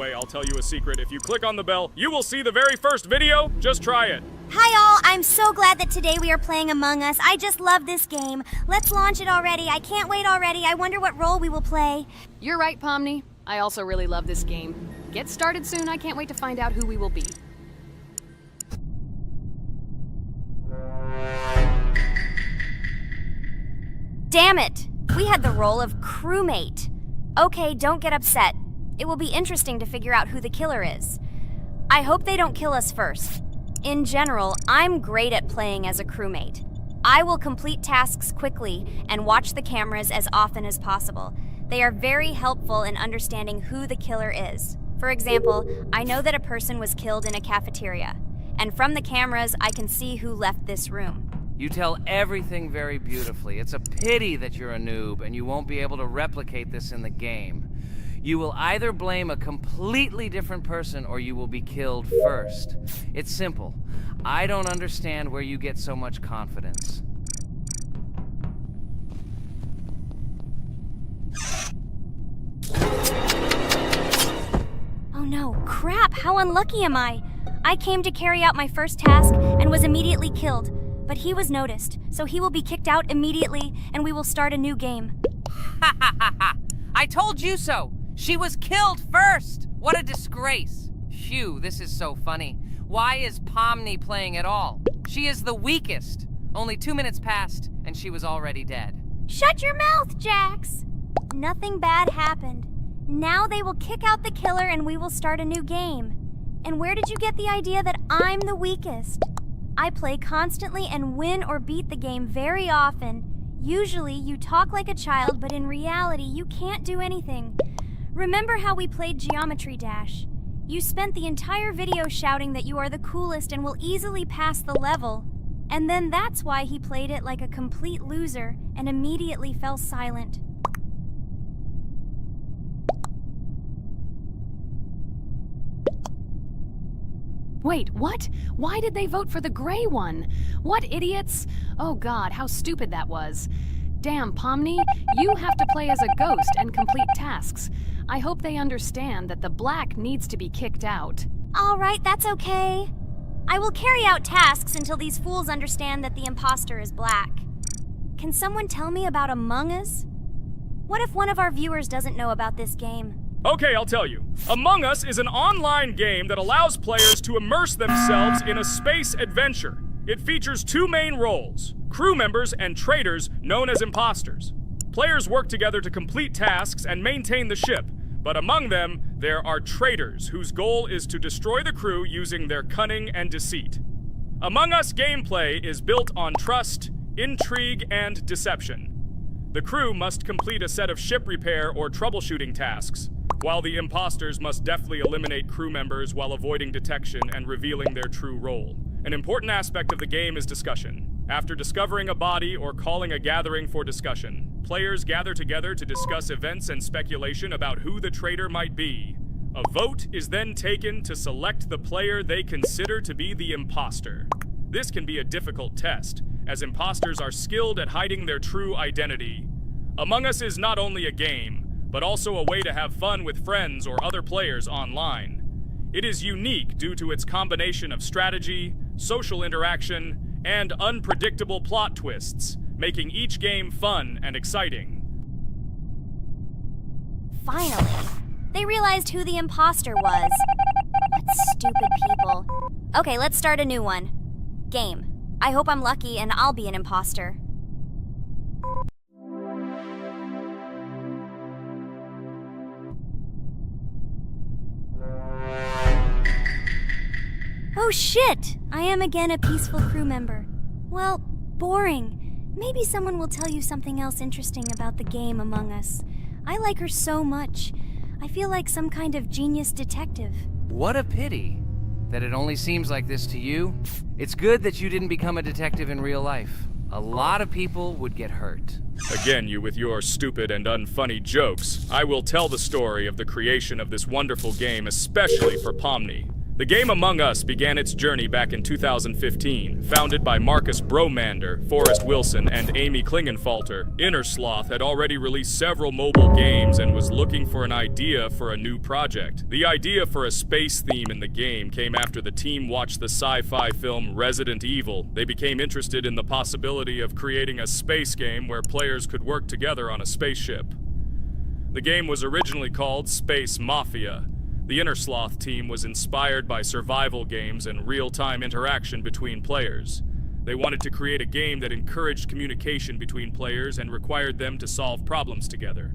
I'll tell you a secret. If you click on the bell, you will see the very first video. Just try it. Hi all, I'm so glad that today we are playing Among Us. I just love this game. Let's launch it already. I can't wait already. I wonder what role we will play. You're right, Pomni. I also really love this game. Get started soon. I can't wait to find out who we will be. Damn it! We had the role of crewmate. Okay, don't get upset. It will be interesting to figure out who the killer is. I hope they don't kill us first. In general, I'm great at playing as a crewmate. I will complete tasks quickly and watch the cameras as often as possible. They are very helpful in understanding who the killer is. For example, I know that a person was killed in a cafeteria, and from the cameras, I can see who left this room. You tell everything very beautifully. It's a pity that you're a noob and you won't be able to replicate this in the game. You will either blame a completely different person or you will be killed first. It's simple. I don't understand where you get so much confidence. Oh no, crap, how unlucky am I? I came to carry out my first task and was immediately killed. But he was noticed, so he will be kicked out immediately and we will start a new game. Ha ha ha ha! I told you so! She was killed first! What a disgrace! Phew, this is so funny. Why is Pomni playing at all? She is the weakest. Only 2 minutes passed, and she was already dead. Shut your mouth, Jax! Nothing bad happened. Now they will kick out the killer and we will start a new game. And where did you get the idea that I'm the weakest? I play constantly and win or beat the game very often. Usually you talk like a child, but in reality you can't do anything. Remember how we played Geometry Dash? You spent the entire video shouting that you are the coolest and will easily pass the level. And then that's why he played it like a complete loser and immediately fell silent. Wait, what? Why did they vote for the gray one? What idiots? Oh god, how stupid that was. Damn, Pomni, you have to play as a ghost and complete tasks. I hope they understand that the black needs to be kicked out. All right, that's okay. I will carry out tasks until these fools understand that the imposter is black. Can someone tell me about Among Us? What if one of our viewers doesn't know about this game? Okay, I'll tell you. Among Us is an online game that allows players to immerse themselves in a space adventure. It features 2 main roles, crew members and traitors known as imposters. Players work together to complete tasks and maintain the ship, but among them, there are traitors whose goal is to destroy the crew using their cunning and deceit. Among Us gameplay is built on trust, intrigue, and deception. The crew must complete a set of ship repair or troubleshooting tasks, while the imposters must deftly eliminate crew members while avoiding detection and revealing their true role. An important aspect of the game is discussion. After discovering a body or calling a gathering for discussion, players gather together to discuss events and speculation about who the traitor might be. A vote is then taken to select the player they consider to be the imposter. This can be a difficult test, as imposters are skilled at hiding their true identity. Among Us is not only a game, but also a way to have fun with friends or other players online. It is unique due to its combination of strategy, social interaction, and unpredictable plot twists, making each game fun and exciting. Finally, they realized who the imposter was. What stupid people. Okay, let's start a new one. Game. I hope I'm lucky and I'll be an imposter. Oh shit! I am again a peaceful crew member. Well, boring. Maybe someone will tell you something else interesting about the game Among Us. I like her so much. I feel like some kind of genius detective. What a pity that it only seems like this to you. It's good that you didn't become a detective in real life. A lot of people would get hurt. Again, you with your stupid and unfunny jokes. I will tell the story of the creation of this wonderful game, especially for Pomni. The game Among Us began its journey back in 2015. Founded by Marcus Bromander, Forrest Wilson, and Amy Klingenfalter, Innersloth had already released several mobile games and was looking for an idea for a new project. The idea for a space theme in the game came after the team watched the sci-fi film Resident Evil. They became interested in the possibility of creating a space game where players could work together on a spaceship. The game was originally called Space Mafia. The Innersloth team was inspired by survival games and real-time interaction between players. They wanted to create a game that encouraged communication between players and required them to solve problems together.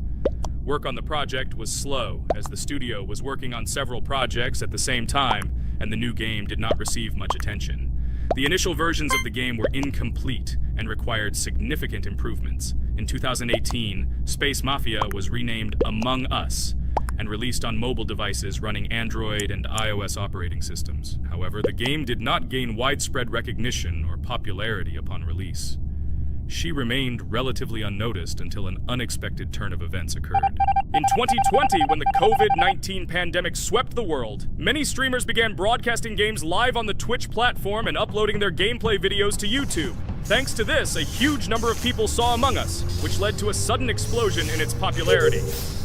Work on the project was slow, as the studio was working on several projects at the same time, and the new game did not receive much attention. The initial versions of the game were incomplete and required significant improvements. In 2018, Space Mafia was renamed Among Us and released on mobile devices running Android and iOS operating systems. However, the game did not gain widespread recognition or popularity upon release. She remained relatively unnoticed until an unexpected turn of events occurred. In 2020, when the COVID-19 pandemic swept the world, many streamers began broadcasting games live on the Twitch platform and uploading their gameplay videos to YouTube. Thanks to this, a huge number of people saw Among Us, which led to a sudden explosion in its popularity.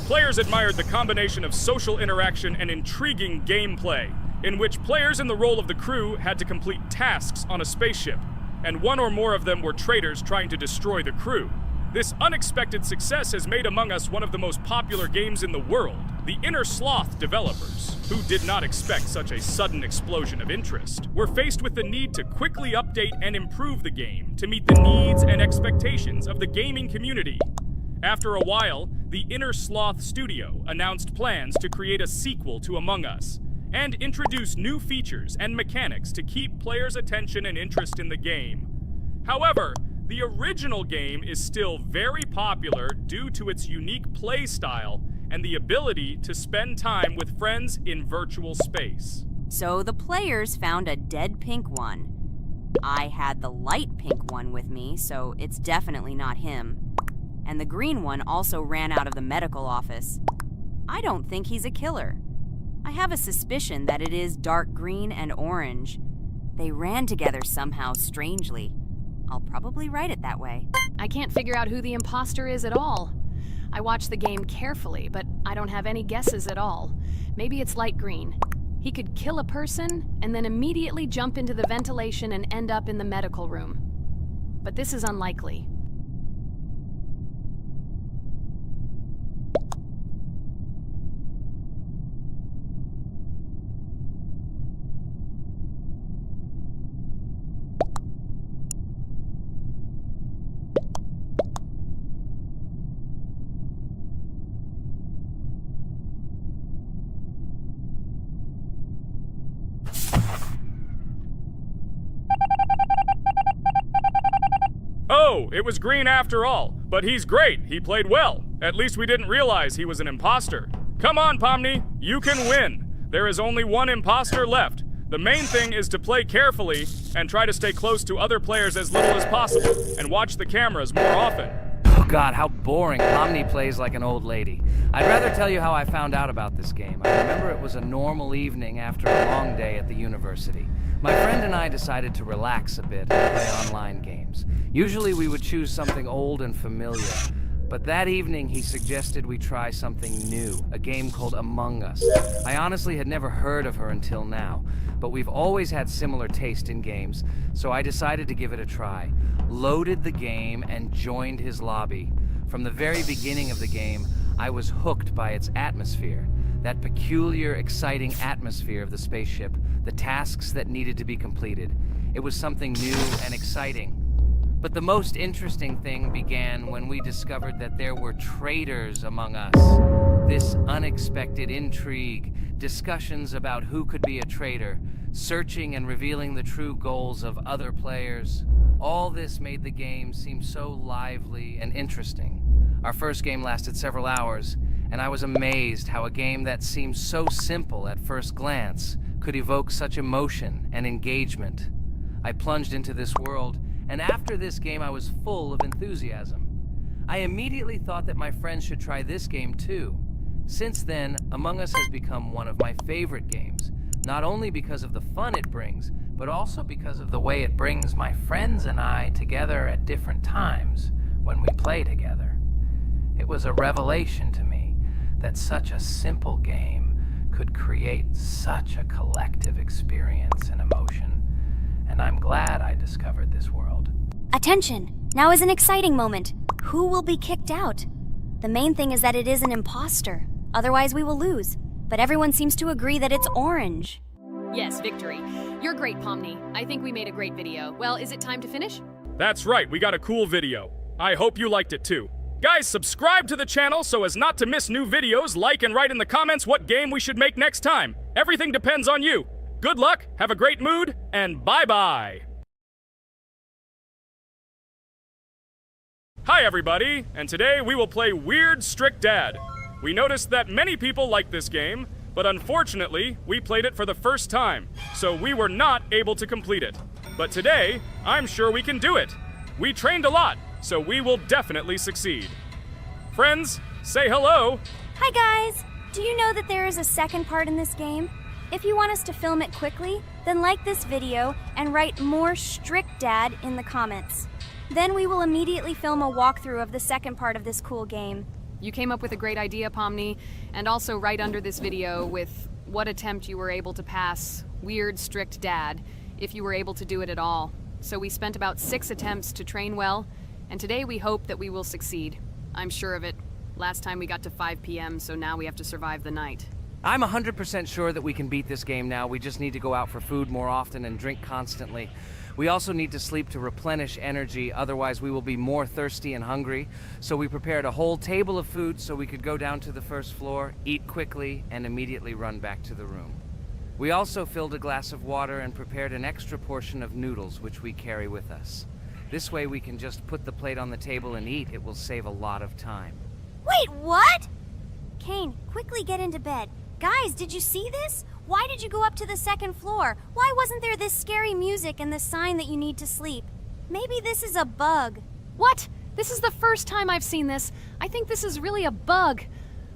Players admired the combination of social interaction and intriguing gameplay, in which players in the role of the crew had to complete tasks on a spaceship, and one or more of them were traitors trying to destroy the crew. This unexpected success has made Among Us one of the most popular games in the world. The Innersloth developers, who did not expect such a sudden explosion of interest, were faced with the need to quickly update and improve the game to meet the needs and expectations of the gaming community. After a while, the Innersloth studio announced plans to create a sequel to Among Us and introduce new features and mechanics to keep players' attention and interest in the game. However, the original game is still very popular due to its unique play style and the ability to spend time with friends in virtual space. So the players found a dead pink one. I had the light pink one with me, so it's definitely not him. And the green one also ran out of the medical office. I don't think he's a killer. I have a suspicion that it is dark green and orange. They ran together somehow strangely. I'll probably write it that way. I can't figure out who the imposter is at all. I watched the game carefully, but I don't have any guesses at all. Maybe it's light green. He could kill a person and then immediately jump into the ventilation and end up in the medical room. But this is unlikely. Oh, it was green after all. But he's great. He played well. At least we didn't realize he was an imposter. Come on, Pomni. You can win. There is only one imposter left. The main thing is to play carefully and try to stay close to other players as little as possible and watch the cameras more often. Oh God, how boring. Pomni plays like an old lady. I'd rather tell you how I found out about this game. I remember it was a normal evening after a long day at the university. My friend and I decided to relax a bit and play online games. Usually we would choose something old and familiar, but that evening he suggested we try something new, a game called Among Us. I honestly had never heard of her until now, but we've always had similar taste in games, so I decided to give it a try. Loaded the game and joined his lobby. From the very beginning of the game, I was hooked by its atmosphere. That peculiar, exciting atmosphere of the spaceship, the tasks that needed to be completed. It was something new and exciting. But the most interesting thing began when we discovered that there were traitors among us. This unexpected intrigue, discussions about who could be a traitor, searching and revealing the true goals of other players. All this made the game seem so lively and interesting. Our first game lasted several hours, and I was amazed how a game that seemed so simple at first glance could evoke such emotion and engagement. I plunged into this world, and after this game I was full of enthusiasm. I immediately thought that my friends should try this game too. Since then, Among Us has become one of my favorite games. Not only because of the fun it brings, but also because of the way it brings my friends and I together at different times when we play together. It was a revelation to me that such a simple game could create such a collective experience and emotion, and I'm glad I discovered this world. Attention! Now is an exciting moment. Who will be kicked out? The main thing is that it is an imposter. Otherwise, we will lose. But everyone seems to agree that it's orange. Yes, victory. You're great, Pomni. I think we made a great video. Well, is it time to finish? That's right, we got a cool video. I hope you liked it too. Guys, subscribe to the channel so as not to miss new videos, like and write in the comments what game we should make next time. Everything depends on you. Good luck, have a great mood, and bye-bye. Hi everybody, and today we will play Weird Strict Dad. We noticed that many people like this game, but unfortunately, we played it for the first time, so we were not able to complete it. But today, I'm sure we can do it. We trained a lot, so we will definitely succeed. Friends, say hello. Hi guys! Do you know that there is a second part in this game? If you want us to film it quickly, then like this video and write more Strict Dad in the comments. Then we will immediately film a walkthrough of the second part of this cool game. You came up with a great idea, Pomni, and also right under this video with what attempt you were able to pass Weird Strict Dad, if you were able to do it at all. So we spent about 6 attempts to train well, and today we hope that we will succeed. I'm sure of it. Last time we got to 5 p.m., so now we have to survive the night. I'm 100% sure that we can beat this game now. We just need to go out for food more often and drink constantly. We also need to sleep to replenish energy, otherwise we will be more thirsty and hungry. So we prepared a whole table of food so we could go down to the first floor, eat quickly, and immediately run back to the room. We also filled a glass of water and prepared an extra portion of noodles, which we carry with us. This way we can just put the plate on the table and eat. It will save a lot of time. Wait, what? Kane, quickly get into bed. Guys, did you see this? Why did you go up to the second floor? Why wasn't there this scary music and the sign that you need to sleep? Maybe this is a bug. What? This is the first time I've seen this. I think this is really a bug.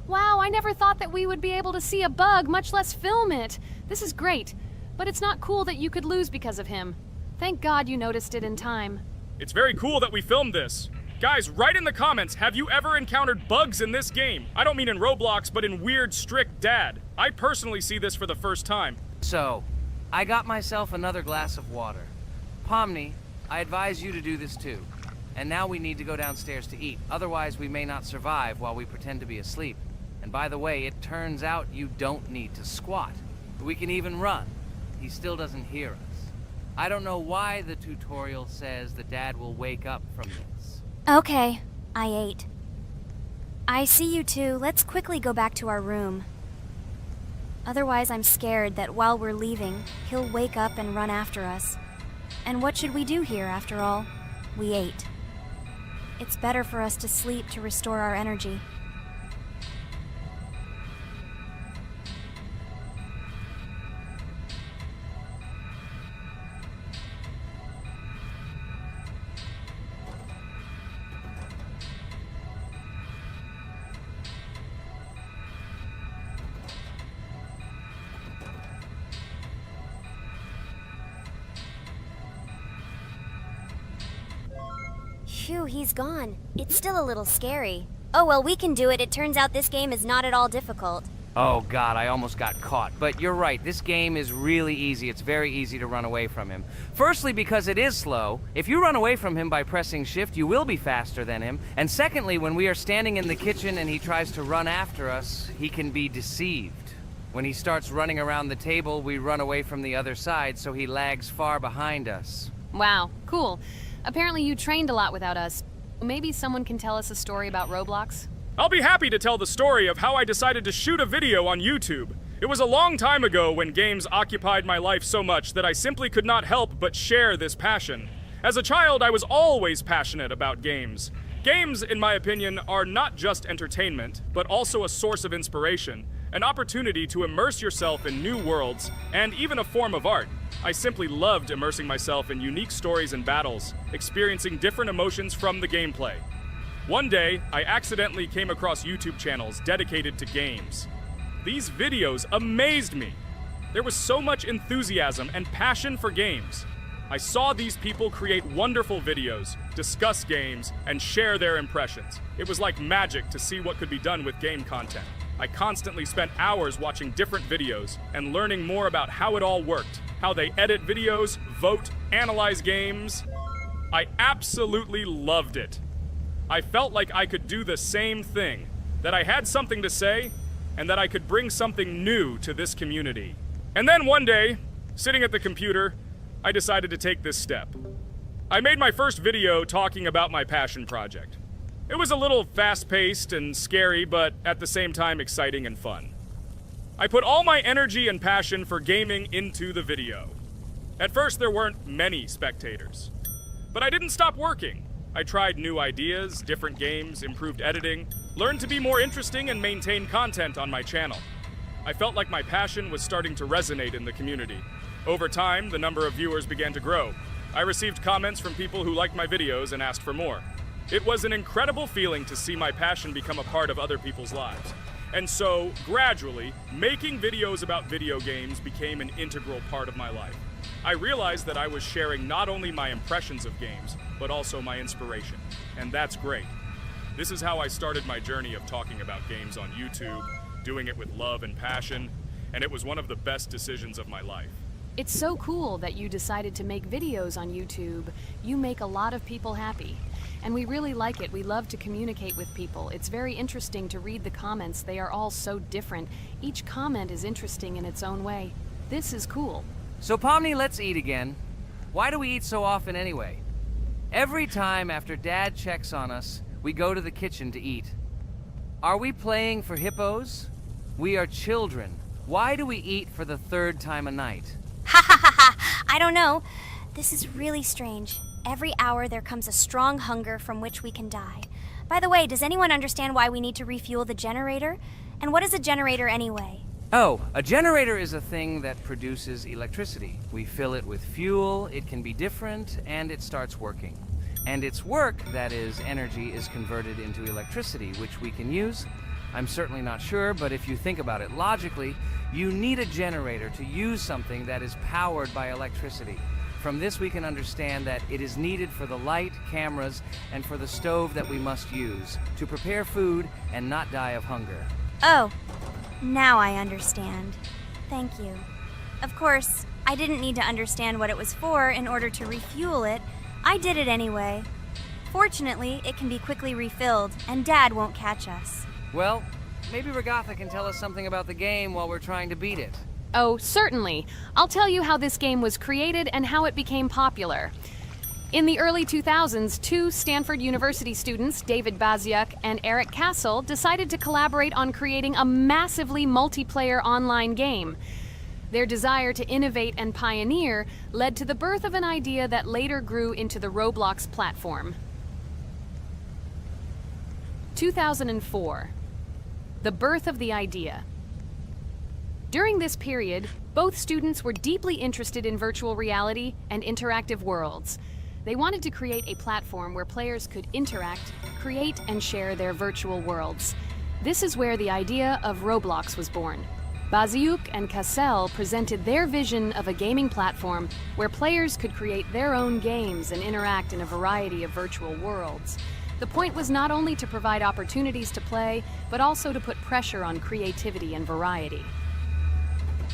Wow, I never thought that we would be able to see a bug, much less film it. This is great, but it's not cool that you could lose because of him. Thank God you noticed it in time. It's very cool that we filmed this. Guys, write in the comments, have you ever encountered bugs in this game? I don't mean in Roblox, but in Weird Strict Dad. I personally see this for the first time. So, I got myself another glass of water. Pomni, I advise you to do this too. And now we need to go downstairs to eat. Otherwise, we may not survive while we pretend to be asleep. And by the way, it turns out you don't need to squat. We can even run. He still doesn't hear us. I don't know why the tutorial says that Dad will wake up from this. Okay, I ate. I see you two. Let's quickly go back to our room. Otherwise, I'm scared that while we're leaving, he'll wake up and run after us. And what should we do here, after all? We ate. It's better for us to sleep to restore our energy. Phew, he's gone. It's still a little scary. Oh well, we can do it. It turns out this game is not at all difficult. Oh God, I almost got caught. But you're right, this game is really easy. It's very easy to run away from him. Firstly, because it is slow. If you run away from him by pressing shift, you will be faster than him. And secondly, when we are standing in the kitchen and he tries to run after us, he can be deceived. When he starts running around the table, we run away from the other side, so he lags far behind us. Wow, cool. Apparently you trained a lot without us. Maybe someone can tell us a story about Roblox? I'll be happy to tell the story of how I decided to shoot a video on YouTube. It was a long time ago when games occupied my life so much that I simply could not help but share this passion. As a child, I was always passionate about games. Games, in my opinion, are not just entertainment, but also a source of inspiration, an opportunity to immerse yourself in new worlds, and even a form of art. I simply loved immersing myself in unique stories and battles, experiencing different emotions from the gameplay. One day, I accidentally came across YouTube channels dedicated to games. These videos amazed me. There was so much enthusiasm and passion for games. I saw these people create wonderful videos, discuss games, and share their impressions. It was like magic to see what could be done with game content. I constantly spent hours watching different videos and learning more about how it all worked, how they edit videos, vote, analyze games. I absolutely loved it. I felt like I could do the same thing, that I had something to say, and that I could bring something new to this community. And then one day, sitting at the computer, I decided to take this step. I made my first video talking about my passion project. It was a little fast-paced and scary, but at the same time exciting and fun. I put all my energy and passion for gaming into the video. At first, there weren't many spectators. But I didn't stop working. I tried new ideas, different games, improved editing, learned to be more interesting, and maintain content on my channel. I felt like my passion was starting to resonate in the community. Over time, the number of viewers began to grow. I received comments from people who liked my videos and asked for more. It was an incredible feeling to see my passion become a part of other people's lives. And so, gradually, making videos about video games became an integral part of my life. I realized that I was sharing not only my impressions of games, but also my inspiration. And that's great. This is how I started my journey of talking about games on YouTube, doing it with love and passion, and it was one of the best decisions of my life. It's so cool that you decided to make videos on YouTube. You make a lot of people happy. And we really like it. We love to communicate with people. It's very interesting to read the comments. They are all so different. Each comment is interesting in its own way. This is cool. So Pomni, let's eat again. Why do we eat so often anyway? Every time after Dad checks on us, we go to the kitchen to eat. Are we playing for hippos? We are children. Why do we eat for the third time a night? Ha ha ha ha! I don't know. This is really strange. Every hour there comes a strong hunger from which we can die. By the way, does anyone understand why we need to refuel the generator? And what is a generator anyway? Oh, a generator is a thing that produces electricity. We fill it with fuel, it can be different, and it starts working. And its work, that is, energy, is converted into electricity, which we can use. I'm certainly not sure, but if you think about it logically, you need a generator to use something that is powered by electricity. From this we can understand that it is needed for the light, cameras, and for the stove that we must use to prepare food and not die of hunger. Oh, now I understand. Thank you. Of course, I didn't need to understand what it was for in order to refuel it. I did it anyway. Fortunately, it can be quickly refilled, and Dad won't catch us. Well, maybe Regatha can tell us something about the game while we're trying to beat it. Oh, certainly. I'll tell you how this game was created and how it became popular. In the early 2000s, two Stanford University students, David Baziuk and Eric Castle, decided to collaborate on creating a massively multiplayer online game. Their desire to innovate and pioneer led to the birth of an idea that later grew into the Roblox platform. 2004. The birth of the idea. During this period, both students were deeply interested in virtual reality and interactive worlds. They wanted to create a platform where players could interact, create, and share their virtual worlds. This is where the idea of Roblox was born. Baziuk and Cassell presented their vision of a gaming platform where players could create their own games and interact in a variety of virtual worlds. The point was not only to provide opportunities to play, but also to put pressure on creativity and variety.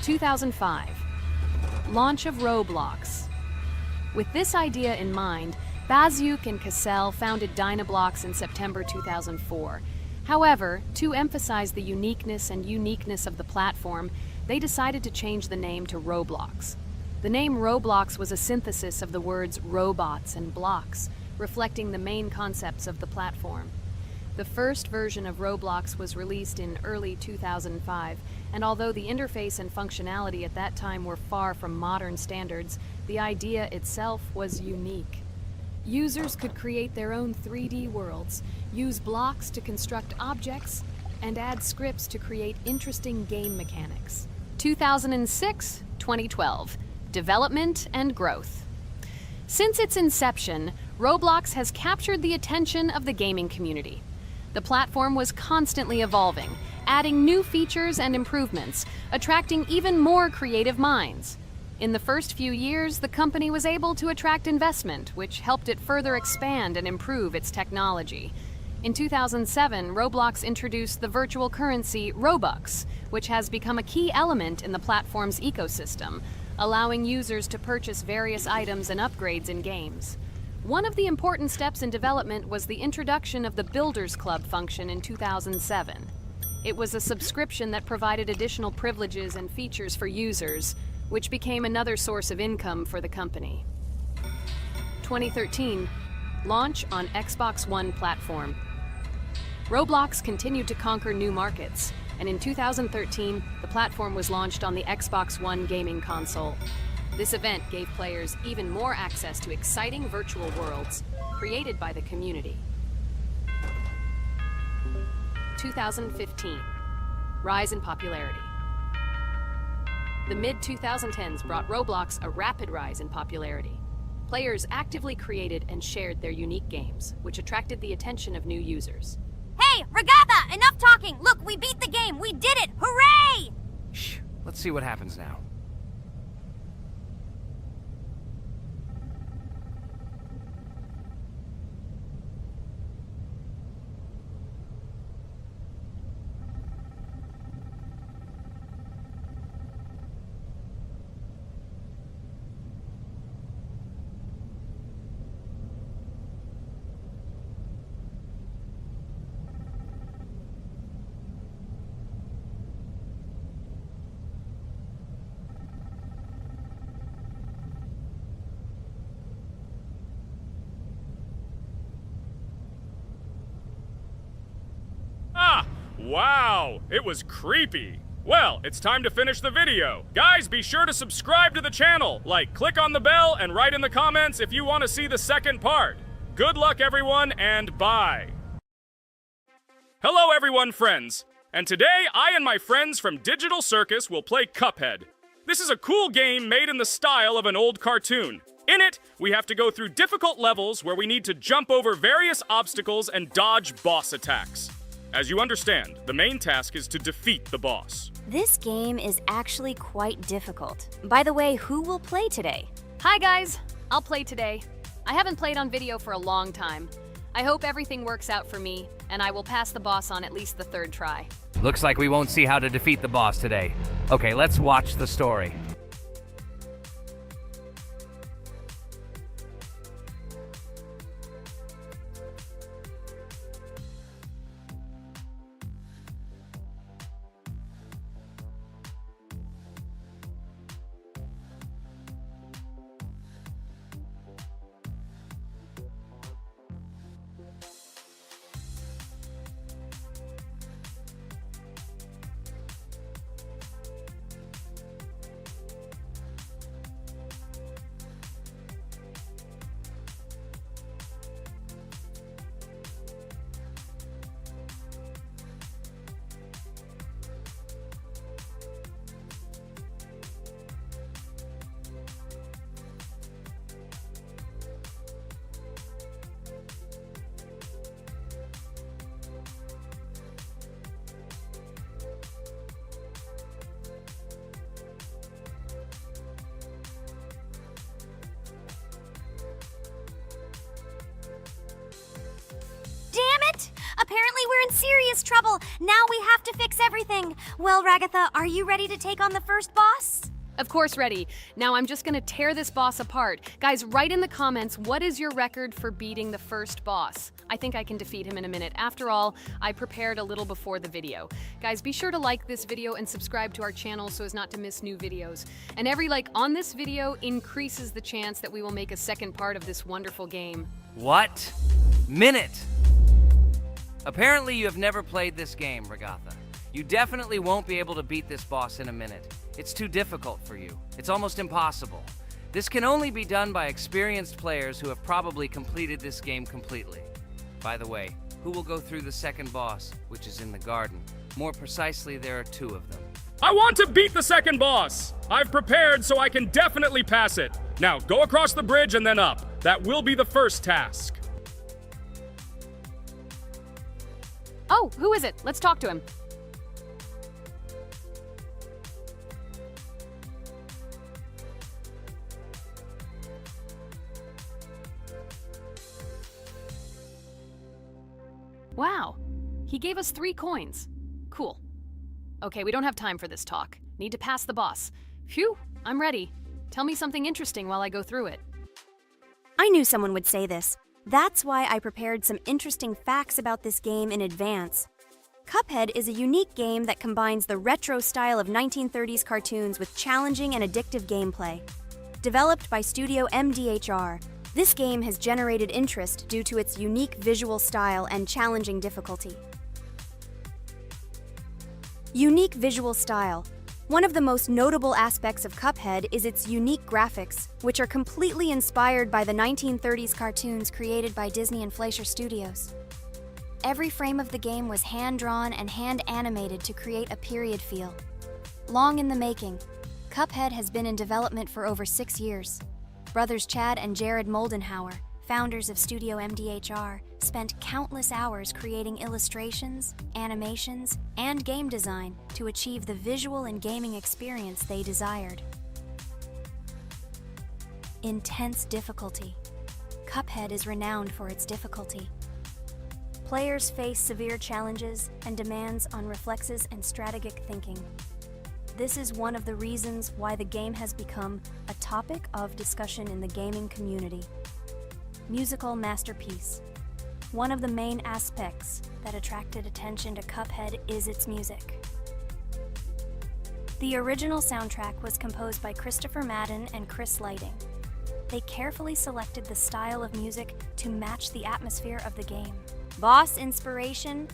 2005. Launch of Roblox. With this idea in mind, Baziuk and Cassell founded Dynablocks in September 2004. However, to emphasize the uniqueness of the platform, they decided to change the name to Roblox. The name Roblox was a synthesis of the words robots and blocks, reflecting the main concepts of the platform. The first version of Roblox was released in early 2005, and although the interface and functionality at that time were far from modern standards, the idea itself was unique. Users could create their own 3D worlds, use blocks to construct objects, and add scripts to create interesting game mechanics. 2006-2012. Development and growth. Since its inception, Roblox has captured the attention of the gaming community. The platform was constantly evolving, adding new features and improvements, attracting even more creative minds. In the first few years, the company was able to attract investment, which helped it further expand and improve its technology. In 2007, Roblox introduced the virtual currency Robux, which has become a key element in the platform's ecosystem, allowing users to purchase various items and upgrades in games. One of the important steps in development was the introduction of the Builders Club function in 2007. It was a subscription that provided additional privileges and features for users, which became another source of income for the company. 2013, launch on Xbox One platform. Roblox continued to conquer new markets, and in 2013, the platform was launched on the Xbox One gaming console. This event gave players even more access to exciting virtual worlds created by the community. 2015, rise in popularity. The mid-2010s brought Roblox a rapid rise in popularity. Players actively created and shared their unique games, which attracted the attention of new users. Hey, Regatha, enough talking! Look, we beat the game! We did it! Hooray! Shh, let's see what happens now. Wow, it was creepy. Well, it's time to finish the video. Guys, be sure to subscribe to the channel, click on the bell, and write in the comments if you want to see the second part. Good luck, everyone, and bye. Hello, everyone, friends. And today, I and my friends from Digital Circus will play Cuphead. This is a cool game made in the style of an old cartoon. In it, we have to go through difficult levels where we need to jump over various obstacles and dodge boss attacks. As you understand, the main task is to defeat the boss. This game is actually quite difficult. By the way, who will play today? Hi guys, I'll play today. I haven't played on video for a long time. I hope everything works out for me, and I will pass the boss on at least the third try. Looks like we won't see how to defeat the boss today. Okay, let's watch the story. Apparently we're in serious trouble. Now we have to fix everything. Well, Ragatha, are you ready to take on the first boss? Of course ready. Now I'm just gonna tear this boss apart. Guys, write in the comments, what is your record for beating the first boss? I think I can defeat him in a minute. After all, I prepared a little before the video. Guys, be sure to like this video and subscribe to our channel so as not to miss new videos. And every like on this video increases the chance that we will make a second part of this wonderful game. What? Minute! Apparently you have never played this game, Regatha. You definitely won't be able to beat this boss in a minute. It's too difficult for you. It's almost impossible. This can only be done by experienced players who have probably completed this game completely. By the way, who will go through the second boss, which is in the garden? More precisely, there are two of them. I want to beat the second boss! I've prepared so I can definitely pass it. Now, go across the bridge and then up. That will be the first task. Oh, who is it? Let's talk to him. Wow. He gave us 3 coins. Cool. Okay, we don't have time for this talk. Need to pass the boss. Phew, I'm ready. Tell me something interesting while I go through it. I knew someone would say this. That's why I prepared some interesting facts about this game in advance. Cuphead is a unique game that combines the retro style of 1930s cartoons with challenging and addictive gameplay. Developed by Studio MDHR, this game has generated interest due to its unique visual style and challenging difficulty. Unique visual style. One of the most notable aspects of Cuphead is its unique graphics, which are completely inspired by the 1930s cartoons created by Disney and Fleischer Studios. Every frame of the game was hand-drawn and hand-animated to create a period feel. Long in the making, Cuphead has been in development for over 6 years. Brothers Chad and Jared Moldenhauer, founders of Studio MDHR, spent countless hours creating illustrations, animations, and game design to achieve the visual and gaming experience they desired. Intense difficulty. Cuphead is renowned for its difficulty. Players face severe challenges and demands on reflexes and strategic thinking. This is one of the reasons why the game has become a topic of discussion in the gaming community. Musical masterpiece. One of the main aspects that attracted attention to Cuphead is its music. The original soundtrack was composed by Christopher Madden and Chris Lighting. They carefully selected the style of music to match the atmosphere of the game. Boss inspiration.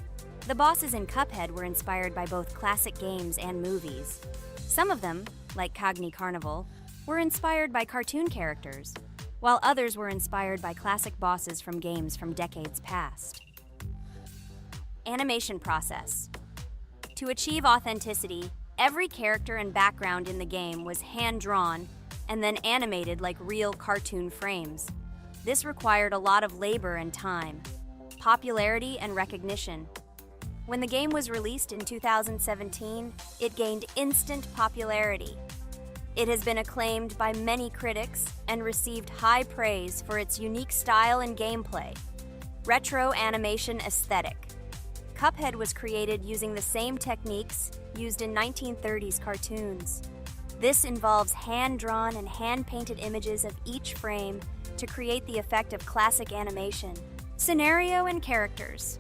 The bosses in Cuphead were inspired by both classic games and movies. Some of them, like Cogni Carnival, were inspired by cartoon characters, while others were inspired by classic bosses from games from decades past. Animation process. To achieve authenticity, every character and background in the game was hand-drawn and then animated like real cartoon frames. This required a lot of labor and time, popularity and recognition. When the game was released in 2017, it gained instant popularity. It has been acclaimed by many critics and received high praise for its unique style and gameplay. Retro animation aesthetic. Cuphead was created using the same techniques used in 1930s cartoons. This involves hand-drawn and hand-painted images of each frame to create the effect of classic animation. Scenario and characters.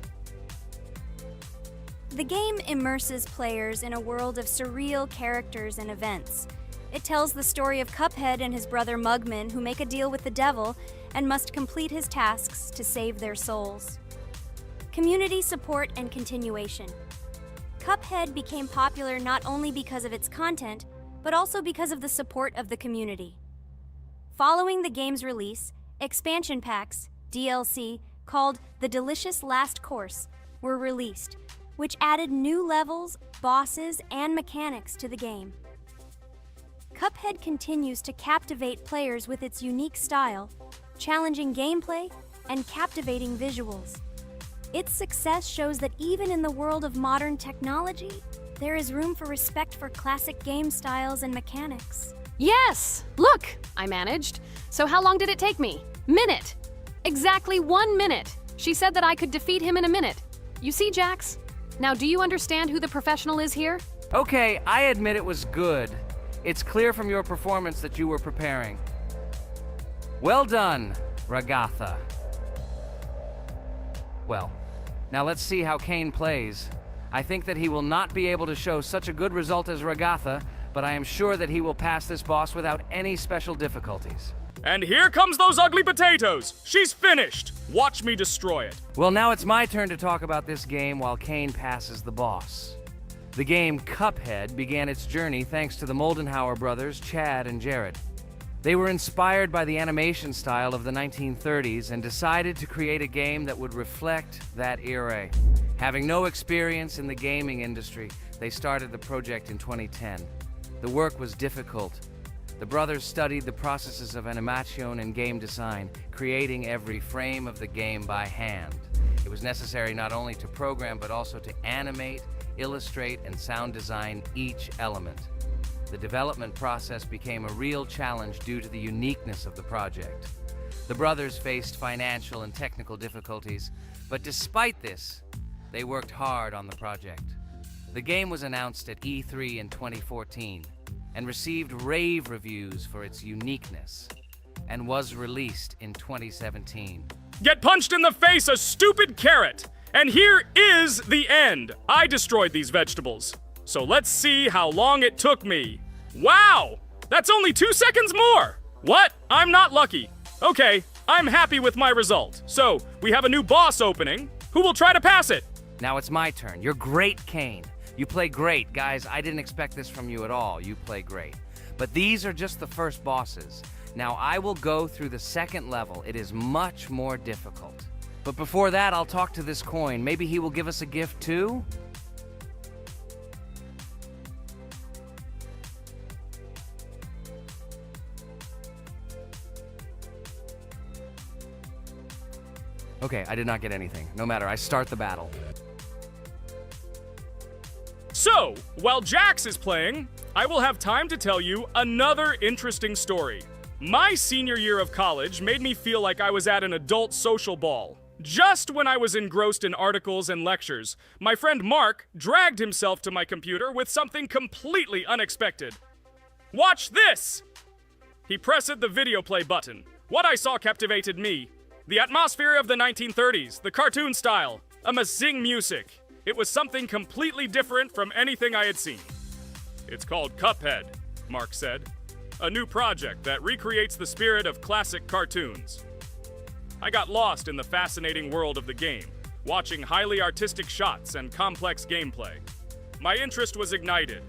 The game immerses players in a world of surreal characters and events. It tells the story of Cuphead and his brother Mugman, who make a deal with the devil and must complete his tasks to save their souls. Community support and continuation. Cuphead became popular not only because of its content, but also because of the support of the community. Following the game's release, expansion packs, DLC, called The Delicious Last Course, were released, which added new levels, bosses, and mechanics to the game. Cuphead continues to captivate players with its unique style, challenging gameplay, and captivating visuals. Its success shows that even in the world of modern technology, there is room for respect for classic game styles and mechanics. Yes! Look! I managed. So how long did it take me? Minute! Exactly 1 minute! She said that I could defeat him in a minute. You see, Jax? Now, do you understand who the professional is here? Okay, I admit it was good. It's clear from your performance that you were preparing. Well done, Ragatha. Well, now let's see how Kane plays. I think that he will not be able to show such a good result as Ragatha, but I am sure that he will pass this boss without any special difficulties. And here comes those ugly potatoes! She's finished! Watch me destroy it. Well, now it's my turn to talk about this game while Kane passes the boss. The game Cuphead began its journey thanks to the Moldenhauer brothers, Chad and Jared. They were inspired by the animation style of the 1930s and decided to create a game that would reflect that era. Having no experience in the gaming industry, they started the project in 2010. The work was difficult. The brothers studied the processes of animation and game design, creating every frame of the game by hand. It was necessary not only to program, but also to animate, illustrate, and sound design each element. The development process became a real challenge due to the uniqueness of the project. The brothers faced financial and technical difficulties, but despite this, They worked hard on the project. The game was announced at E3 in 2014 and received rave reviews for its uniqueness, and was released in 2017. Get punched in the face, a stupid carrot! And here is the end. I destroyed these vegetables. So let's see how long it took me. Wow! That's only 2 seconds more! What? I'm not lucky. Okay, I'm happy with my result. So, we have a new boss opening. Who will try to pass it? Now it's my turn. You're great, Kane. You play great. Guys, I didn't expect this from you at all. You play great. But these are just the first bosses. Now I will go through the second level. It is much more difficult. But before that, I'll talk to this coin. Maybe he will give us a gift too? Okay, I did not get anything. No matter, I start the battle. So, while Jax is playing, I will have time to tell you another interesting story. My senior year of college made me feel like I was at an adult social ball. Just when I was engrossed in articles and lectures, my friend Mark dragged himself to my computer with something completely unexpected. Watch this! He pressed the video play button. What I saw captivated me. The atmosphere of the 1930s, the cartoon style, amazing music. It was something completely different from anything I had seen. It's called Cuphead, Mark said. A new project that recreates the spirit of classic cartoons. I got lost in the fascinating world of the game, watching highly artistic shots and complex gameplay. My interest was ignited.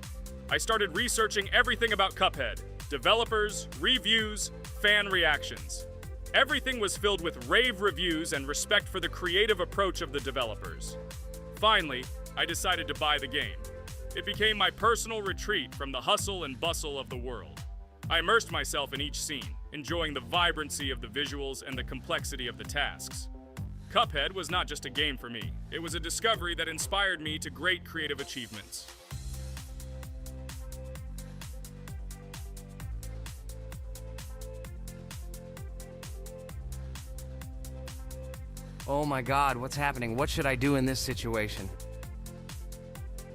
I started researching everything about Cuphead, developers, reviews, fan reactions. Everything was filled with rave reviews and respect for the creative approach of the developers. Finally, I decided to buy the game. It became my personal retreat from the hustle and bustle of the world. I immersed myself in each scene, enjoying the vibrancy of the visuals and the complexity of the tasks. Cuphead was not just a game for me. It was a discovery that inspired me to great creative achievements. Oh my god, what's happening? What should I do in this situation?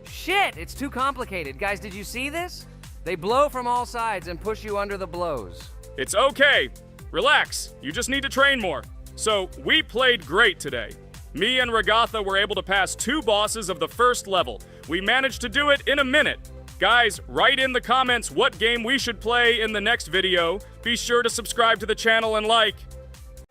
Shit, it's too complicated. Guys, did you see this? They blow from all sides and push you under the blows. It's okay. Relax. You just need to train more. So, we played great today. Me and Ragatha were able to pass 2 bosses of the first level. We managed to do it in a minute. Guys, write in the comments what game we should play in the next video. Be sure to subscribe to the channel and like.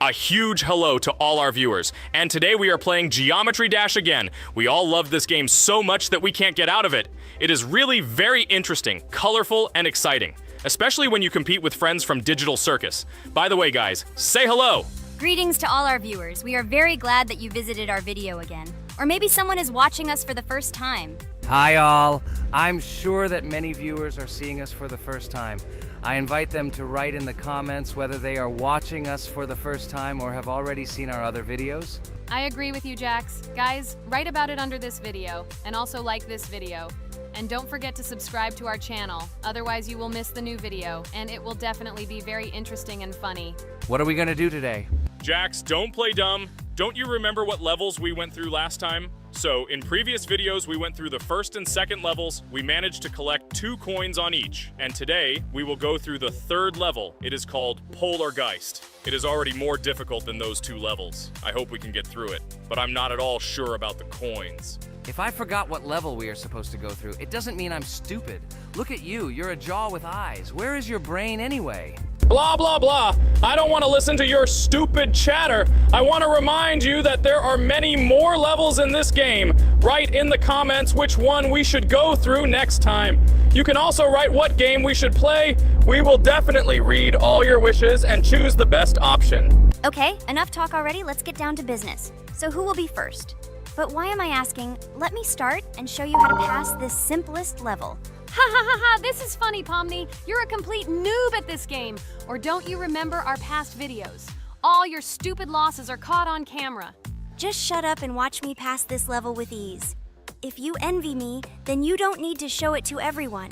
A huge hello to all our viewers, and today we are playing Geometry Dash again. We all love this game so much that we can't get out of it. It is really very interesting, colorful, and exciting, especially when you compete with friends from Digital Circus. By the way, guys, say hello! Greetings to all our viewers. We are very glad that you visited our video again. Or maybe someone is watching us for the first time. Hi all. I'm sure that many viewers are seeing us for the first time. I invite them to write in the comments whether they are watching us for the first time or have already seen our other videos. I agree with you, Jax. Guys, write about it under this video, and also like this video. And don't forget to subscribe to our channel, otherwise you will miss the new video, and it will definitely be very interesting and funny. What are we gonna do today? Jax, don't play dumb. Don't you remember what levels we went through last time? So, in previous videos, we went through the first and second levels. We managed to collect 2 coins on each. And today, we will go through the 3rd level. It is called Polargeist. It is already more difficult than those 2 levels. I hope we can get through it, but I'm not at all sure about the coins. If I forgot what level we are supposed to go through, it doesn't mean I'm stupid. Look at you, you're a jaw with eyes. Where is your brain anyway? Blah, blah, blah. I don't want to listen to your stupid chatter. I want to remind you that there are many more levels in this game. Write in the comments which one we should go through next time. You can also write what game we should play. We will definitely read all your wishes and choose the best option. Okay, enough talk already. Let's get down to business. So who will be first? But why am I asking? Let me start and show you how to pass this simplest level. Ha ha ha ha, this is funny, Pomni. You're a complete noob at this game. Or don't you remember our past videos? All your stupid losses are caught on camera. Just shut up and watch me pass this level with ease. If you envy me, then you don't need to show it to everyone.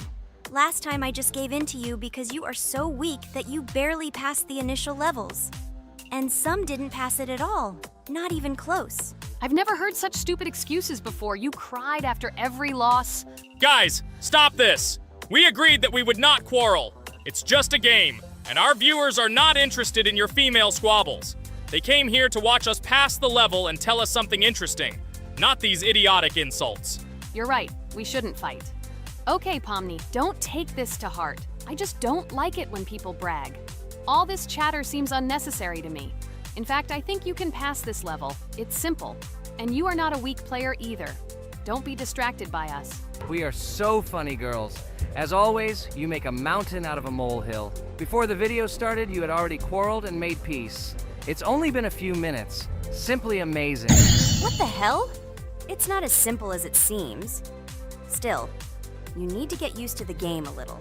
Last time I just gave in to you because you are so weak that you barely passed the initial levels. And some didn't pass it at all, not even close. I've never heard such stupid excuses before. You cried after every loss. Guys, stop this! We agreed that we would not quarrel. It's just a game, and our viewers are not interested in your female squabbles. They came here to watch us pass the level and tell us something interesting, not these idiotic insults. You're right, we shouldn't fight. Okay, Pomni, don't take this to heart. I just don't like it when people brag. All this chatter seems unnecessary to me. In fact, I think you can pass this level. It's simple. And you are not a weak player either. Don't be distracted by us. We are so funny, girls. As always, you make a mountain out of a molehill. Before the video started, you had already quarreled and made peace. It's only been a few minutes. Simply amazing. What the hell? It's not as simple as it seems. Still, you need to get used to the game a little.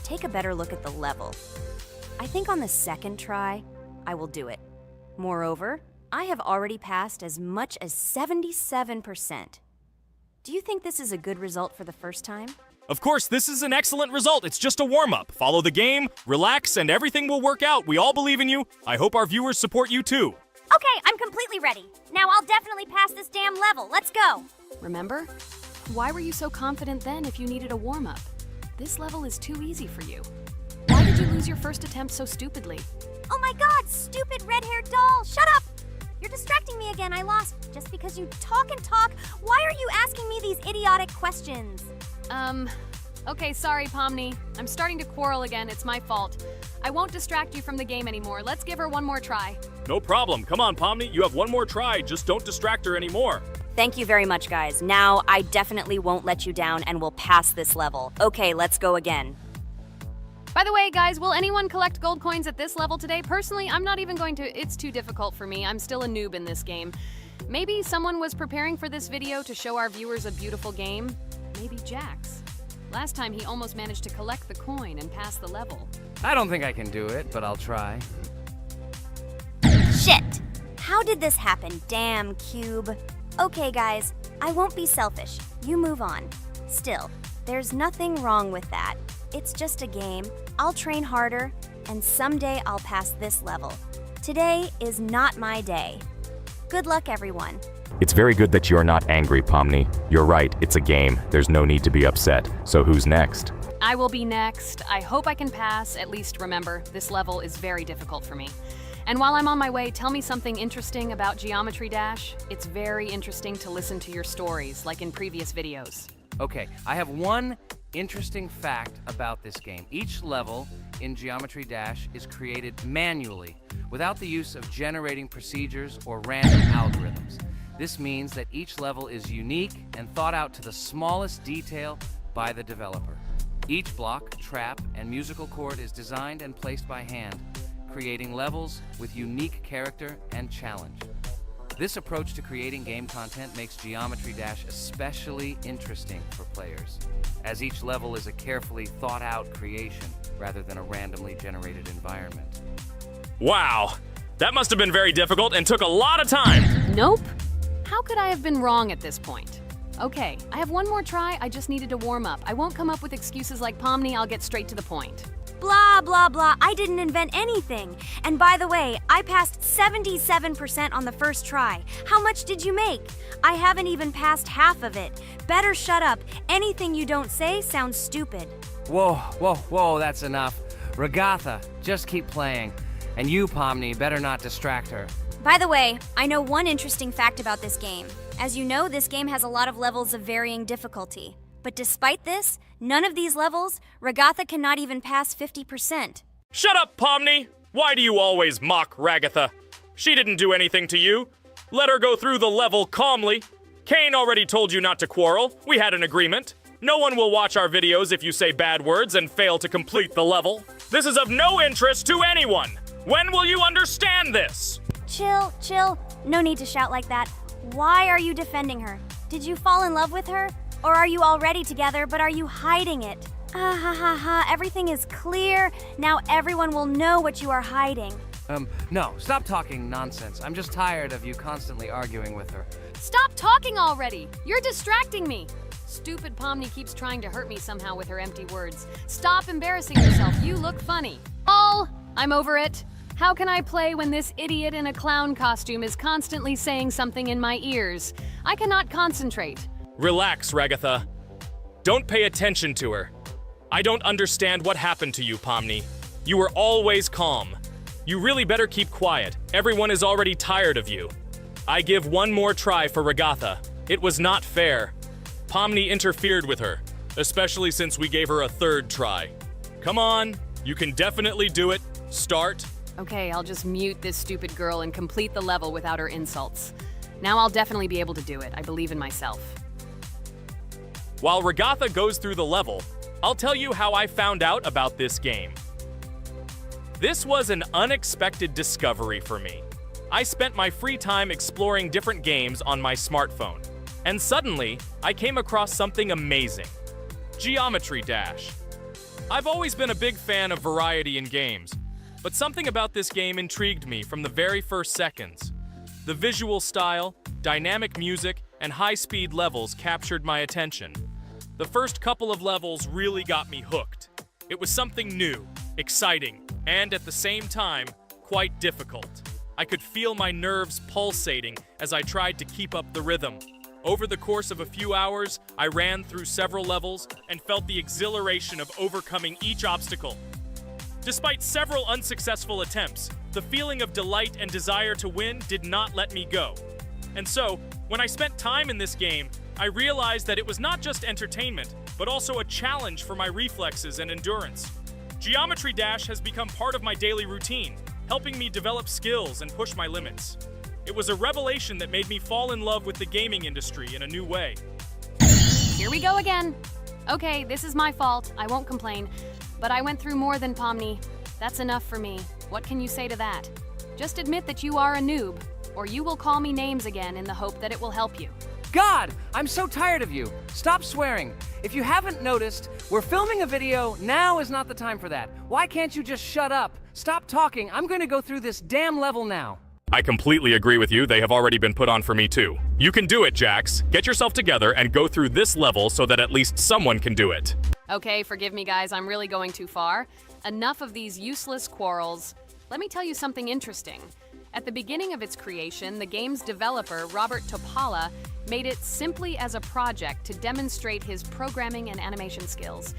Take a better look at the level. I think on the second try, I will do it. Moreover, I have already passed as much as 77%. Do you think this is a good result for the first time? Of course, this is an excellent result. It's just a warm-up. Follow the game, relax, and everything will work out. We all believe in you. I hope our viewers support you too. Okay, I'm completely ready. Now I'll definitely pass this damn level. Let's go. Remember? Why were you so confident then if you needed a warm-up? This level is too easy for you. Why did you lose your first attempt so stupidly? Oh my god, stupid red-haired doll. Shut up. You're distracting me again. I lost. Just because you talk and talk, why are you asking me these idiotic questions? Okay, sorry, Pomni. I'm starting to quarrel again. It's my fault. I won't distract you from the game anymore. Let's give her one more try. No problem. Come on, Pomni. You have one more try. Just don't distract her anymore. Thank you very much, guys. Now, I definitely won't let you down and will pass this level. Okay, let's go again. By the way, guys, will anyone collect gold coins at this level today? Personally, I'm not even going to. It's too difficult for me. I'm still a noob in this game. Maybe someone was preparing for this video to show our viewers a beautiful game. Maybe Jax. Last time he almost managed to collect the coin and pass the level. I don't think I can do it, but I'll try. Shit! How did this happen? Damn, Cube. Okay, guys, I won't be selfish. You move on. Still, there's nothing wrong with that. It's just a game. I'll train harder, and someday I'll pass this level. Today is not my day. Good luck, everyone. It's very good that you're not angry, Pomni. You're right, it's a game. There's no need to be upset. So who's next? I will be next. I hope I can pass. At least remember, this level is very difficult for me. And while I'm on my way, tell me something interesting about Geometry Dash. It's very interesting to listen to your stories, like in previous videos. Okay, I have one interesting fact about this game. Each level in Geometry Dash is created manually, without the use of generating procedures or random algorithms. This means that each level is unique and thought out to the smallest detail by the developer. Each block, trap, and musical chord is designed and placed by hand, creating levels with unique character and challenge. This approach to creating game content makes Geometry Dash especially interesting for players, as each level is a carefully thought-out creation rather than a randomly generated environment. Wow, that must have been very difficult and took a lot of time. Nope. How could I have been wrong at this point? Okay, I have one more try. I just needed to warm up. I won't come up with excuses like Pomni. I'll get straight to the point. Blah, blah, blah. I didn't invent anything. And by the way, I passed 77% on the first try. How much did you make? I haven't even passed half of it. Better shut up. Anything you don't say sounds stupid. Whoa, whoa, whoa, that's enough. Ragatha, just keep playing. And you, Pomni, better not distract her. By the way, I know one interesting fact about this game. As you know, this game has a lot of levels of varying difficulty. But despite this, none of these levels, Ragatha cannot even pass 50%. Shut up, Pomni! Why do you always mock Ragatha? She didn't do anything to you. Let her go through the level calmly. Kane already told you not to quarrel. We had an agreement. No one will watch our videos if you say bad words and fail to complete the level. This is of no interest to anyone. When will you understand this? Chill, chill. No need to shout like that. Why are you defending her? Did you fall in love with her? Or are you already together, but are you hiding it? Ah ha ha ha, everything is clear. Now everyone will know what you are hiding. No, stop talking nonsense. I'm just tired of you constantly arguing with her. Stop talking already! You're distracting me! Stupid Pomni keeps trying to hurt me somehow with her empty words. Stop embarrassing yourself. You look funny. Oh, I'm over it. How can I play when this idiot in a clown costume is constantly saying something in my ears? I cannot concentrate. Relax, Ragatha. Don't pay attention to her. I don't understand what happened to you, Pomni. You were always calm. You really better keep quiet. Everyone is already tired of you. I give one more try for Ragatha. It was not fair. Pomni interfered with her, especially since we gave her a third try. Come on, you can definitely do it. Start. Okay, I'll just mute this stupid girl and complete the level without her insults. Now I'll definitely be able to do it. I believe in myself. While Ragatha goes through the level, I'll tell you how I found out about this game. This was an unexpected discovery for me. I spent my free time exploring different games on my smartphone, and suddenly, I came across something amazing. Geometry Dash. I've always been a big fan of variety in games, but something about this game intrigued me from the very first seconds. The visual style, dynamic music, and high-speed levels captured my attention. The first couple of levels really got me hooked. It was something new, exciting, and at the same time, quite difficult. I could feel my nerves pulsating as I tried to keep up the rhythm. Over the course of a few hours, I ran through several levels and felt the exhilaration of overcoming each obstacle. Despite several unsuccessful attempts, the feeling of delight and desire to win did not let me go. And so, when I spent time in this game, I realized that it was not just entertainment, but also a challenge for my reflexes and endurance. Geometry Dash has become part of my daily routine, helping me develop skills and push my limits. It was a revelation that made me fall in love with the gaming industry in a new way. Here we go again. Okay, this is my fault. I won't complain. But I went through more than Pomni. That's enough for me. What can you say to that? Just admit that you are a noob, or you will call me names again in the hope that it will help you. God, I'm so tired of you. Stop swearing. If you haven't noticed, we're filming a video. Now is not the time for that. Why can't you just shut up? Stop talking. I'm going to go through this damn level now. I completely agree with you. They have already been put on for me too. You can do it, Jax. Get yourself together and go through this level so that at least someone can do it. Okay, forgive me guys, I'm really going too far. Enough of these useless quarrels. Let me tell you something interesting. At the beginning of its creation, the game's developer, Robert Topala, made it simply as a project to demonstrate his programming and animation skills.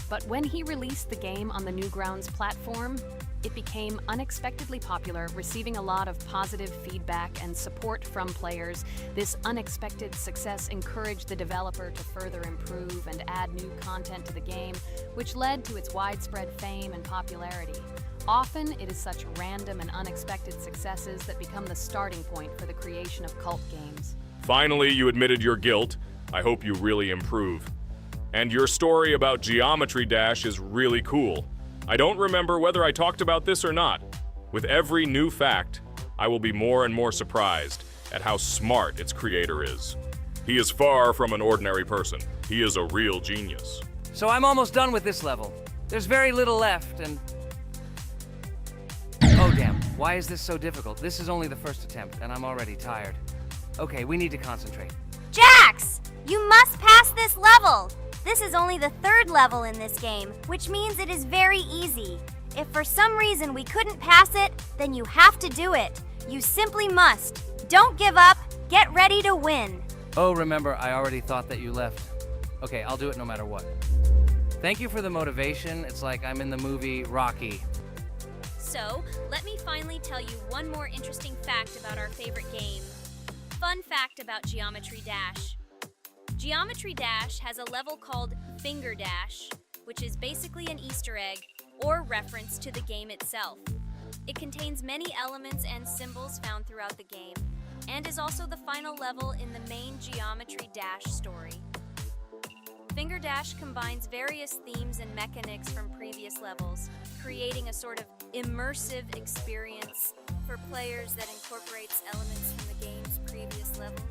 But when he released the game on the Newgrounds platform, it became unexpectedly popular, receiving a lot of positive feedback and support from players. This unexpected success encouraged the developer to further improve and add new content to the game, which led to its widespread fame and popularity. Often, it is such random and unexpected successes that become the starting point for the creation of cult games. Finally, you admitted your guilt. I hope you really improve. And your story about Geometry Dash is really cool. I don't remember whether I talked about this or not. With every new fact, I will be more and more surprised at how smart its creator is. He is far from an ordinary person. He is a real genius. So I'm almost done with this level. There's very little left, and... Oh damn, why is this so difficult? This is only the first attempt, and I'm already tired. Okay, we need to concentrate. Jax! You must pass this level! This is only the third level in this game, which means it is very easy. If for some reason we couldn't pass it, then you have to do it. You simply must. Don't give up. Get ready to win. Oh, remember, I already thought that you left. Okay, I'll do it no matter what. Thank you for the motivation. It's like I'm in the movie Rocky. So, let me finally tell you one more interesting fact about our favorite game. Fun fact about Geometry Dash. Geometry Dash has a level called Finger Dash, which is basically an Easter egg or reference to the game itself. It contains many elements and symbols found throughout the game, and is also the final level in the main Geometry Dash story. Finger Dash combines various themes and mechanics from previous levels, creating a sort of immersive experience for players that incorporates elements from the game's previous levels.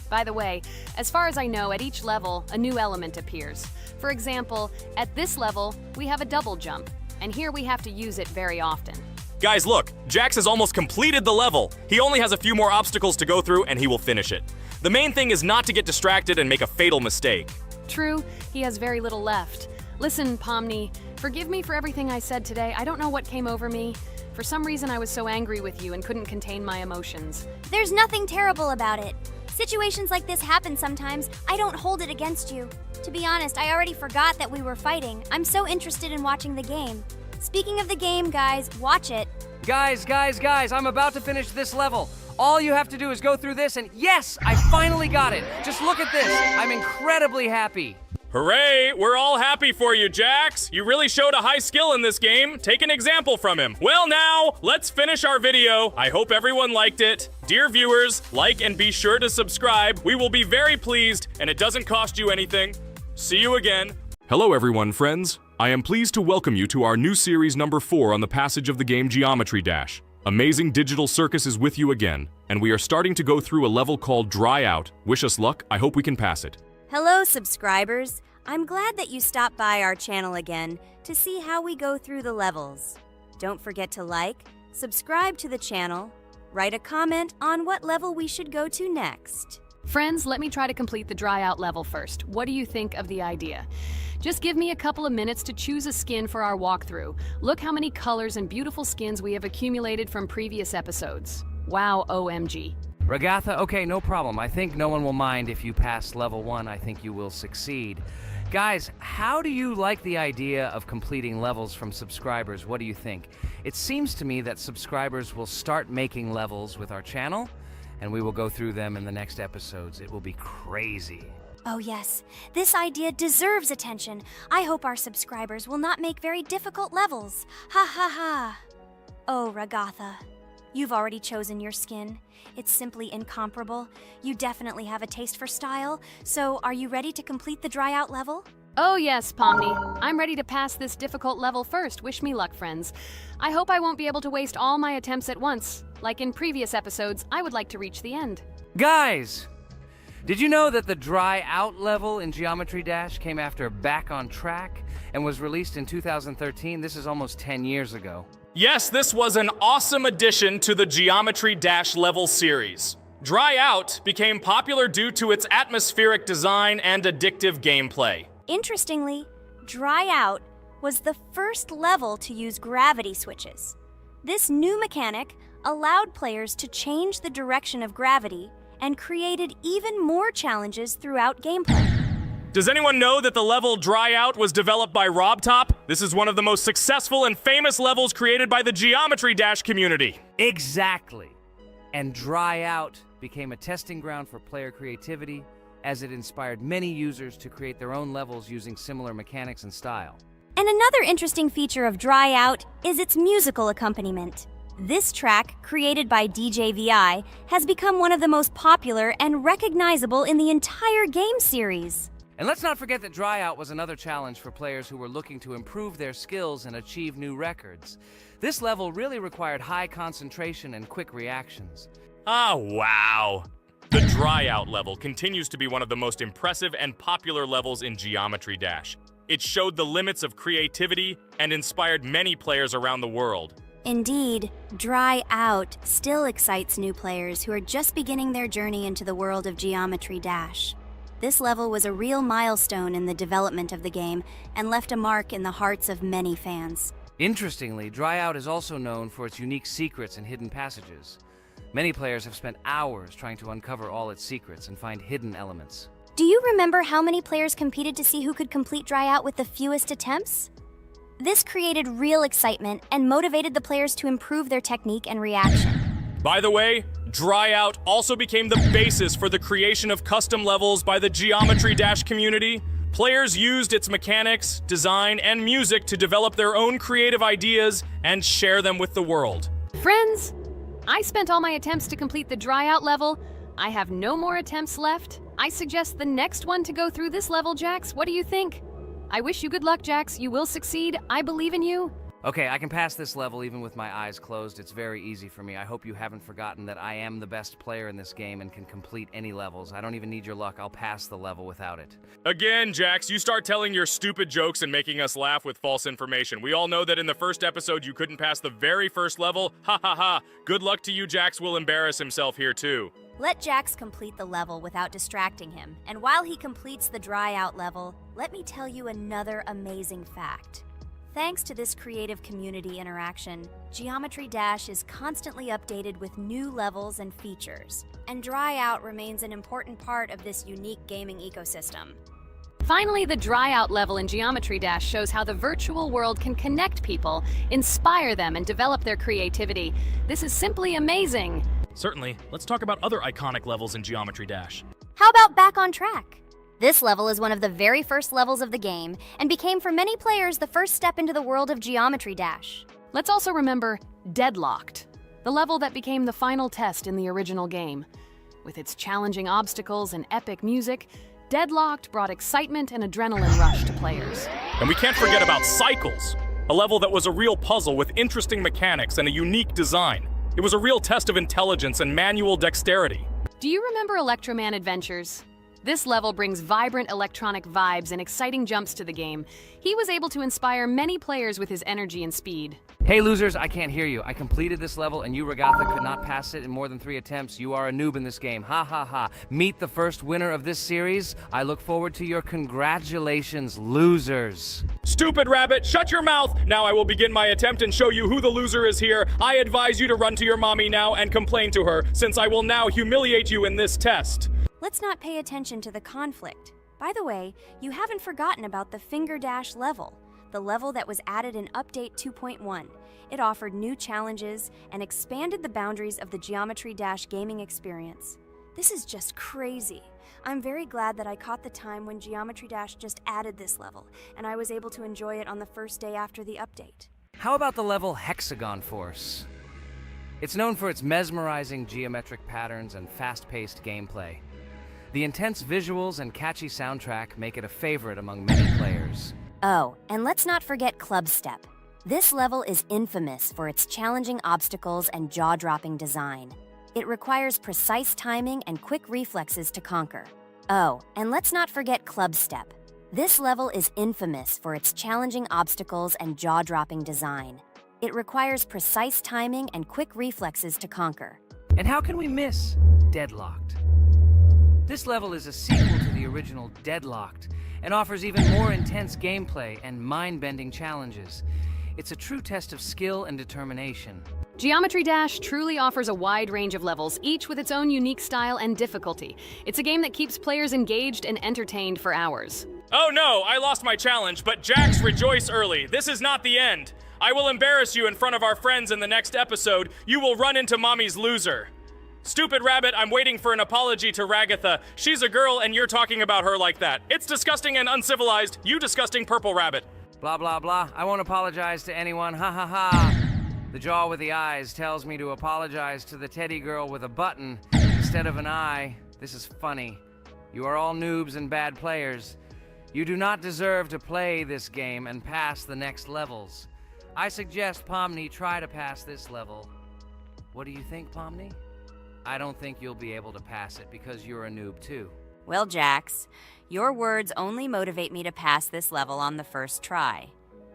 By the way, as far as I know, at each level, a new element appears. For example, at this level, we have a double jump, and here we have to use it very often. Guys, look, Jax has almost completed the level. He only has a few more obstacles to go through, and he will finish it. The main thing is not to get distracted and make a fatal mistake. True, he has very little left. Listen, Pomni, forgive me for everything I said today. I don't know what came over me. For some reason, I was so angry with you and couldn't contain my emotions. There's nothing terrible about it. Situations like this happen sometimes. I don't hold it against you. To be honest, I already forgot that we were fighting. I'm so interested in watching the game. Speaking of the game, guys, watch it. Guys, I'm about to finish this level. All you have to do is go through this and yes, I finally got it. Just look at this. I'm incredibly happy. Hooray! We're all happy for you, Jax! You really showed a high skill in this game. Take an example from him. Well now, let's finish our video. I hope everyone liked it. Dear viewers, like and be sure to subscribe. We will be very pleased, and it doesn't cost you anything. See you again. Hello everyone, friends. I am pleased to welcome you to our new series number 4 on the passage of the game Geometry Dash. Amazing Digital Circus is with you again, and we are starting to go through a level called Dry Out. Wish us luck. I hope we can pass it. Hello, subscribers. I'm glad that you stopped by our channel again to see how we go through the levels. Don't forget to like, subscribe to the channel, write a comment on what level we should go to next. Friends, let me try to complete the Dry Out level first. What do you think of the idea? Just give me a couple of minutes to choose a skin for our walkthrough. Look how many colors and beautiful skins we have accumulated from previous episodes. Wow, OMG. Ragatha, okay, no problem. I think no one will mind if you pass level 1. I think you will succeed. Guys, how do you like the idea of completing levels from subscribers? What do you think? It seems to me that subscribers will start making levels with our channel, and we will go through them in the next episodes. It will be crazy. Oh yes, this idea deserves attention. I hope our subscribers will not make very difficult levels. Ha ha ha. Oh, Ragatha, you've already chosen your skin. It's simply incomparable. You definitely have a taste for style. So, are you ready to complete the Dry Out level? Oh yes, Pomni. I'm ready to pass this difficult level first. Wish me luck, friends. I hope I won't be able to waste all my attempts at once. Like in previous episodes, I would like to reach the end. Guys! Did you know that the Dry Out level in Geometry Dash came after Back on Track and was released in 2013? This is almost 10 years ago. Yes, this was an awesome addition to the Geometry Dash level series. Dry Out became popular due to its atmospheric design and addictive gameplay. Interestingly, Dry Out was the first level to use gravity switches. This new mechanic allowed players to change the direction of gravity and created even more challenges throughout gameplay. Does anyone know that the level Dry Out was developed by RobTop? This is one of the most successful and famous levels created by the Geometry Dash community. Exactly. And Dry Out became a testing ground for player creativity, as it inspired many users to create their own levels using similar mechanics and style. And another interesting feature of Dry Out is its musical accompaniment. This track, created by DJ VI, has become one of the most popular and recognizable in the entire game series. And let's not forget that Dry Out was another challenge for players who were looking to improve their skills and achieve new records. This level really required high concentration and quick reactions. Ah, wow. The Dry Out level continues to be one of the most impressive and popular levels in Geometry Dash. It showed the limits of creativity and inspired many players around the world. Indeed, Dry Out still excites new players who are just beginning their journey into the world of Geometry Dash. This level was a real milestone in the development of the game and left a mark in the hearts of many fans. Interestingly, Dry Out is also known for its unique secrets and hidden passages. Many players have spent hours trying to uncover all its secrets and find hidden elements. Do you remember how many players competed to see who could complete Dry Out with the fewest attempts? This created real excitement and motivated the players to improve their technique and reaction. By the way, Dry Out also became the basis for the creation of custom levels by the Geometry Dash community. Players used its mechanics, design, and music to develop their own creative ideas and share them with the world. Friends, I spent all my attempts to complete the Dry Out level. I have no more attempts left. I suggest the next one to go through this level, Jax. What do you think? I wish you good luck, Jax. You will succeed. I believe in you. Okay, I can pass this level even with my eyes closed. It's very easy for me. I hope you haven't forgotten that I am the best player in this game and can complete any levels. I don't even need your luck. I'll pass the level without it. Again, Jax, you start telling your stupid jokes and making us laugh with false information. We all know that in the first episode you couldn't pass the very first level. Ha ha ha. Good luck to you, Jax will embarrass himself here too. Let Jax complete the level without distracting him. And while he completes the Dry Out level, let me tell you another amazing fact. Thanks to this creative community interaction, Geometry Dash is constantly updated with new levels and features, and Dry Out remains an important part of this unique gaming ecosystem. Finally, the Dry Out level in Geometry Dash shows how the virtual world can connect people, inspire them, and develop their creativity. This is simply amazing. Certainly. Let's talk about other iconic levels in Geometry Dash. How about Back on Track? This level is one of the very first levels of the game, and became for many players the first step into the world of Geometry Dash. Let's also remember Deadlocked, the level that became the final test in the original game. With its challenging obstacles and epic music, Deadlocked brought excitement and adrenaline rush to players. And we can't forget about Cycles, a level that was a real puzzle with interesting mechanics and a unique design. It was a real test of intelligence and manual dexterity. Do you remember Electroman Adventures? This level brings vibrant electronic vibes and exciting jumps to the game. He was able to inspire many players with his energy and speed. Hey losers, I can't hear you. I completed this level and you, Regatha, could not pass it in more than 3 attempts. You are a noob in this game. Ha ha ha. Meet the first winner of this series. I look forward to your congratulations, losers. Stupid rabbit, shut your mouth! Now I will begin my attempt and show you who the loser is here. I advise you to run to your mommy now and complain to her, since I will now humiliate you in this test. Let's not pay attention to the conflict. By the way, you haven't forgotten about the Finger Dash level, the level that was added in Update 2.1. It offered new challenges and expanded the boundaries of the Geometry Dash gaming experience. This is just crazy. I'm very glad that I caught the time when Geometry Dash just added this level, and I was able to enjoy it on the first day after the update. How about the level Hexagon Force? It's known for its mesmerizing geometric patterns and fast-paced gameplay. The intense visuals and catchy soundtrack make it a favorite among many players. Oh, and let's not forget Club Step. This level is infamous for its challenging obstacles and jaw-dropping design. It requires precise timing and quick reflexes to conquer. Oh, and let's not forget Club Step. This level is infamous for its challenging obstacles and jaw-dropping design. It requires precise timing and quick reflexes to conquer. And how can we miss Deadlocked? This level is a sequel to the original Deadlocked and offers even more intense gameplay and mind-bending challenges. It's a true test of skill and determination. Geometry Dash truly offers a wide range of levels, each with its own unique style and difficulty. It's a game that keeps players engaged and entertained for hours. Oh no, I lost my challenge, but Jax, rejoice early. This is not the end. I will embarrass you in front of our friends in the next episode. You will run into Mommy's loser. Stupid rabbit, I'm waiting for an apology to Ragatha. She's a girl and you're talking about her like that. It's disgusting and uncivilized, you disgusting purple rabbit. Blah, blah, blah. I won't apologize to anyone. Ha ha ha. The jaw with the eyes tells me to apologize to the teddy girl with a button instead of an eye. This is funny. You are all noobs and bad players. You do not deserve to play this game and pass the next levels. I suggest Pomni try to pass this level. What do you think, Pomni? I don't think you'll be able to pass it because you're a noob too. Well, Jax, your words only motivate me to pass this level on the first try,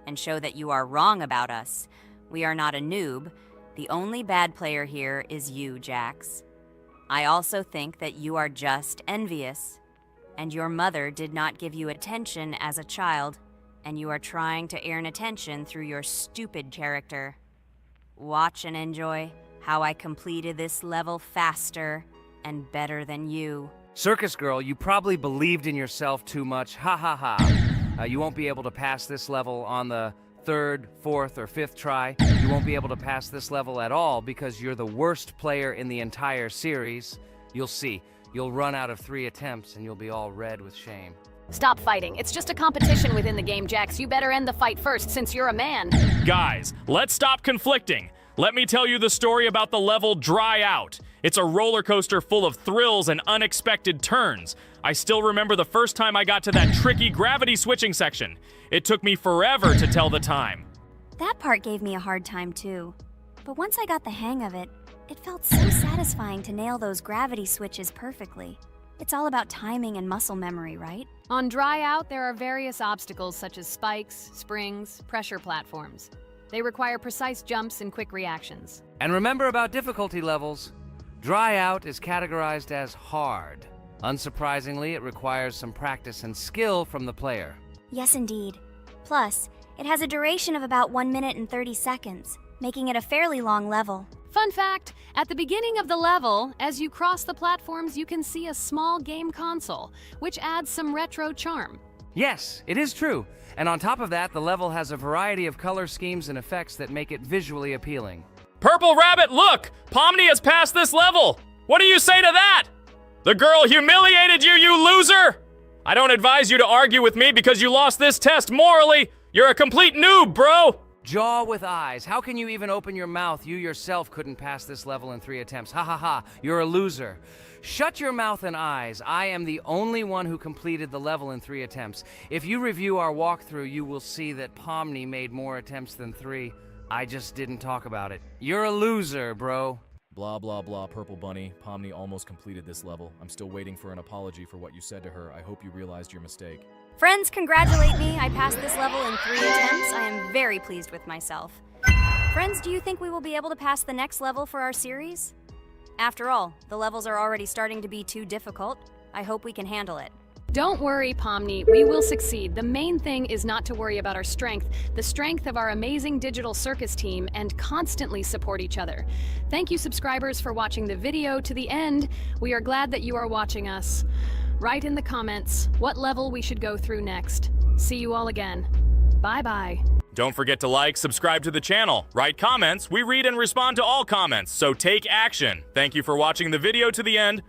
and show that you are wrong about us. We are not a noob. The only bad player here is you, Jax. I also think that you are just envious, and your mother did not give you attention as a child, and you are trying to earn attention through your stupid character. Watch and enjoy how I completed this level faster and better than you. Circus girl, you probably believed in yourself too much. Ha ha ha. You won't be able to pass this level on the 3rd, 4th, or 5th try. You won't be able to pass this level at all because you're the worst player in the entire series. You'll see. You'll run out of 3 attempts and you'll be all red with shame. Stop fighting. It's just a competition within the game, Jax. You better end the fight first since you're a man. Guys, let's stop conflicting. Let me tell you the story about the level Dry Out. It's a roller coaster full of thrills and unexpected turns. I still remember the first time I got to that tricky gravity switching section. It took me forever to tell the time. That part gave me a hard time too. But once I got the hang of it, it felt so satisfying to nail those gravity switches perfectly. It's all about timing and muscle memory, right? On Dry Out, there are various obstacles such as spikes, springs, pressure platforms. They require precise jumps and quick reactions. And remember about difficulty levels. Dry Out is categorized as hard. Unsurprisingly, it requires some practice and skill from the player. Yes, indeed. Plus, It has a duration of about 1 minute and 30 seconds, making it a fairly long level. Fun fact, at the beginning of the level, as you cross the platforms, you can see a small game console, which adds some retro charm. Yes, it is true. And on top of that, the level has a variety of color schemes and effects that make it visually appealing. Purple Rabbit, look! Pomni has passed this level! What do you say to that? The girl humiliated you, you loser! I don't advise you to argue with me because you lost this test morally. You're a complete noob, bro! Jaw with eyes. How can you even open your mouth? You yourself couldn't pass this level in 3 attempts. Ha ha ha. You're a loser. Shut your mouth and eyes. I am the only one who completed the level in 3 attempts. If you review our walkthrough, you will see that Pomni made more attempts than 3. I just didn't talk about it. You're a loser, bro. Blah, blah, blah, Purple Bunny. Pomni almost completed this level. I'm still waiting for an apology for what you said to her. I hope you realized your mistake. Friends, congratulate me. I passed this level in 3 attempts. I am very pleased with myself. Friends, do you think we will be able to pass the next level for our series? After all, the levels are already starting to be too difficult. I hope we can handle it. Don't worry, Pomni, we will succeed. The main thing is not to worry about our strength, the strength of our amazing digital circus team, and constantly support each other. Thank you, subscribers, for watching the video to the end. We are glad that you are watching us. Write in the comments what level we should go through next. See you all again. Bye-bye. Don't forget to like, subscribe to the channel, write comments. We read and respond to all comments, so take action. Thank you for watching the video to the end.